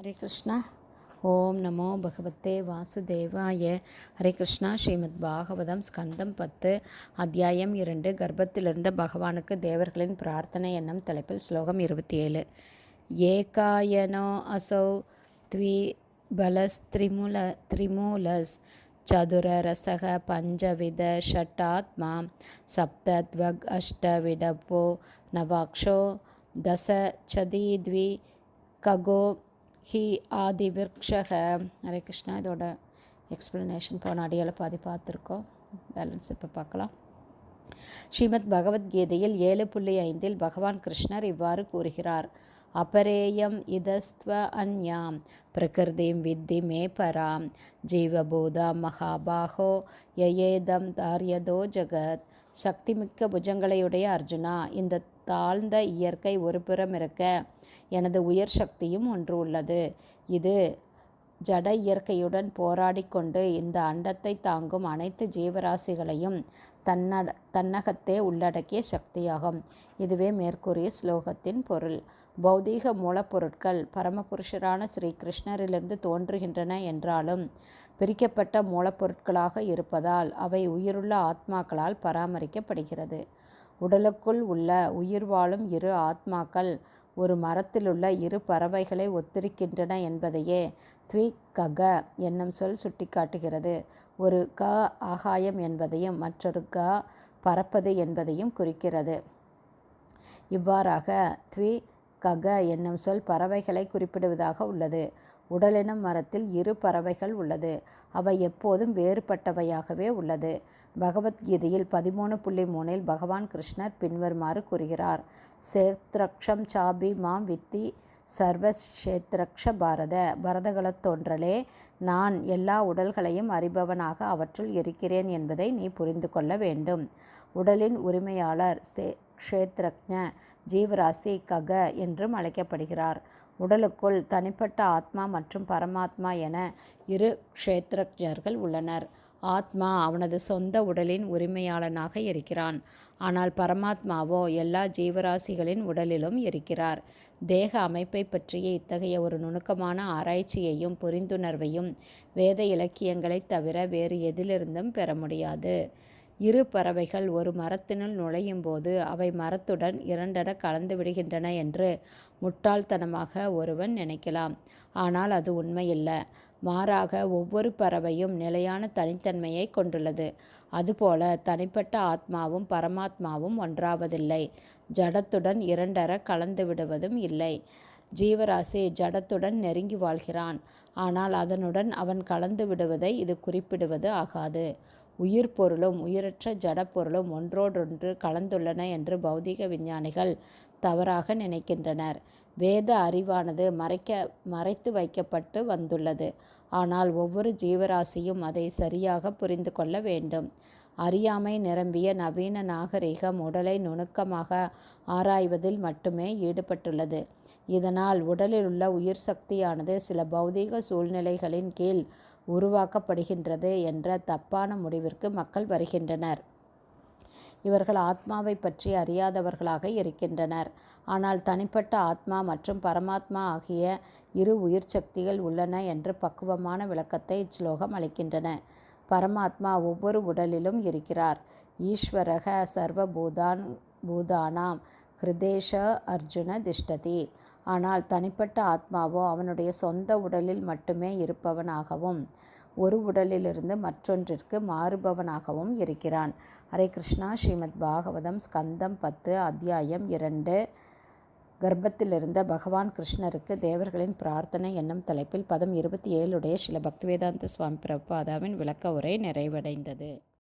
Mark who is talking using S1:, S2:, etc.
S1: ஹரே கிருஷ்ணா. ஓம் நமோ பகவத்தே வாசுதேவாய. ஹரே கிருஷ்ணா. ஸ்ரீமத் பாகவதம் ஸ்கந்தம் 10 அத்தியாயம் 2 கர்ப்பத்திலிருந்த பகவானுக்கு தேவர்களின் பிரார்த்தனை என்னும் தலைப்பில் ஸ்லோகம் 27. ஏகாயனோ அசௌ த்வி பலஸ்திரிமூலஸ் சதுரரசக பஞ்சவித ஷட்டாத்மா சப்தத்வக் அஷ்டவிடப்போ நவாக்ஷோ தச சதீத்வி ககோ ஹி ஆதிவிருக்ஷக. ஹரே கிருஷ்ணா. இதோட எக்ஸ்ப்ளனேஷன் போன அடியால் பாதி பார்த்துருக்கோம். பேலன்ஸ் இப்போ பார்க்கலாம். ஸ்ரீமத் பகவத்கீதையில் 7.5 பகவான் கிருஷ்ணர் இவ்வாறு கூறுகிறார். அபரேயம் இதஸ்த்வ அன்யாம் பிரகிருதிம் வித்தி மே பராம் ஜீவபூதா மகாபாகோ யயேதம் தாரியதோ ஜகத். சக்திமிக்க புஜங்களையுடைய அர்ஜுனா, இந்த தாழ்ந்த இயற்கை ஒரு புறம் இருக்க எனது உயர் சக்தியும் ஒன்று உள்ளது. இது ஜட இயற்கையுடன் போராடி கொண்டு இந்த அண்டத்தை தாங்கும் அனைத்து ஜீவராசிகளையும் தன்னகத்தே உள்ளடக்கிய சக்தியாகும். இதுவே மேற்கூறிய ஸ்லோகத்தின் பொருள். பௌதீக மூலப்பொருட்கள் பரமபுருஷரான ஸ்ரீ கிருஷ்ணரிலிருந்து தோன்றுகின்றன என்றாலும் பிரிக்கப்பட்ட மூலப்பொருட்களாக இருப்பதால் அவை உயிருள்ள ஆத்மாக்களால் பராமரிக்கப்படுகிறது. உடலுக்குள் உள்ள உயிர் வாழும் இரு ஆத்மாக்கள் ஒரு மரத்திலுள்ள இரு பறவைகளை ஒத்திருக்கின்றன என்பதையே த்விகக என்னும் சொல் சுட்டிக்காட்டுகிறது. ஒரு க ஆகாயம் என்பதையும் மற்றொரு க பறப்பது என்பதையும் குறிக்கிறது. இவ்வாறாக த்விகக என்னும் சொல் பறவைகளை குறிப்பிடுவதாக உள்ளது. உடலெனும் மரத்தில் இரு பறவைகள் உள்ளது. அவை எப்போதும் வேறுபட்டவையாகவே உள்ளது. பகவத்கீதையில் 13.3 பகவான் கிருஷ்ணர் பின்வருமாறு கூறுகிறார். சேத்ரக்ஷம் சாபி மாம் வித்தி சர்வக்ஷேத்ரக்ஷ பாரத. பரதகுலத் தோன்றலே, நான் எல்லா உடல்களையும் அறிபவனாக அவற்றுள் இருக்கிறேன் என்பதை நீ புரிந்து கொள்ள வேண்டும். உடலின் உரிமையாளர் க்ஷேத்ரக்ஞ ஜீவராசி கக என்றும் அழைக்கப்படுகிறார். உடலுக்குள் தனிப்பட்ட ஆத்மா மற்றும் பரமாத்மா என இரு க்ஷேத்ரஜர்கள் உள்ளனர். ஆத்மா அவனது சொந்த உடலின் உரிமையாளனாக இருக்கிறான். ஆனால் பரமாத்மாவோ எல்லா ஜீவராசிகளின் உடலிலும் இருக்கிறார். தேக அமைப்பை பற்றிய இத்தகைய ஒரு நுணுக்கமான ஆராய்ச்சியையும் புரிந்துணர்வையும் வேத இலக்கியங்களைத் தவிர வேறு எதிலிருந்தும் பெற முடியாது. இரு பறவைகள் ஒரு மரத்தினுள் நுழையும் போது அவை மரத்துடன் இரண்டென கலந்து விடுகின்றன என்று முட்டாள்தனமாக ஒருவன் நினைக்கலாம். ஆனால் அது உண்மையில்ல. மாறாக ஒவ்வொரு பறவையும் நிலையான தனித்தன்மையை கொண்டுள்ளது. அதுபோல தனிப்பட்ட ஆத்மாவும் பரமாத்மாவும் ஒன்றாவதில்லை. ஜடத்துடன் இரண்டர கலந்து விடுவதும் இல்லை. ஜீவராசி ஜடத்துடன் நெருங்கி வாழ்கிறான். ஆனால் அதனுடன் அவன் கலந்து விடுவதை இது குறிப்பிடுவது ஆகாது. உயிர் பொருளும் உயிரற்ற ஜடப்பொருளும் ஒன்றோடொன்று கலந்துள்ளன என்று பௌதிக விஞ்ஞானிகள் தவறாக நினைக்கின்றனர். வேத அறிவானது மறைத்து வைக்கப்பட்டு வந்துள்ளது. ஆனால் ஒவ்வொரு ஜீவராசியும் அதை சரியாக புரிந்து கொள்ள வேண்டும். அறியாமை நிரம்பிய நவீன நாகரிகம் உடலை நுணுக்கமாக ஆராய்வதில் மட்டுமே ஈடுபட்டுள்ளது. இதனால் உடலில் உள்ள உயிர் சக்தியானது சில பௌதீக சூழ்நிலைகளின் கீழ் உருவாக்கப்படுகின்றது என்ற தப்பான முடிவிற்கு மக்கள் வருகின்றனர். இவர்கள் ஆத்மாவை பற்றி அறியாதவர்களாக இருக்கின்றனர். ஆனால் தனிப்பட்ட ஆத்மா மற்றும் பரமாத்மா ஆகிய இரு உயிர் சக்திகள் உள்ளன என்று பக்குவமான விளக்கத்தை இச்லோகம் அளிக்கின்றன. பரமாத்மா ஒவ்வொரு உடலிலும் இருக்கிறார். ஈஸ்வரக சர்வபூதானாம் ஹிருதேஷ அர்ஜுன திஷ்டதி. ஆனால் தனிப்பட்ட ஆத்மாவோ அவனுடைய சொந்த உடலில் மட்டுமே இருப்பவனாகவும் ஒரு உடலிலிருந்து மற்றொன்றிற்கு மாறுபவனாகவும் இருக்கிறான். ஹரே கிருஷ்ணா. ஸ்ரீமத் பாகவதம் ஸ்கந்தம் 10 அத்தியாயம் 2 கர்ப்பத்திலிருந்த பகவான் கிருஷ்ணருக்கு தேவர்களின் பிரார்த்தனை என்னும் தலைப்பில் பதம் 27 ஸ்ரீல பக்திவேதாந்த சுவாமி பிரபுபாதாவின் விளக்க உரை நிறைவடைந்தது.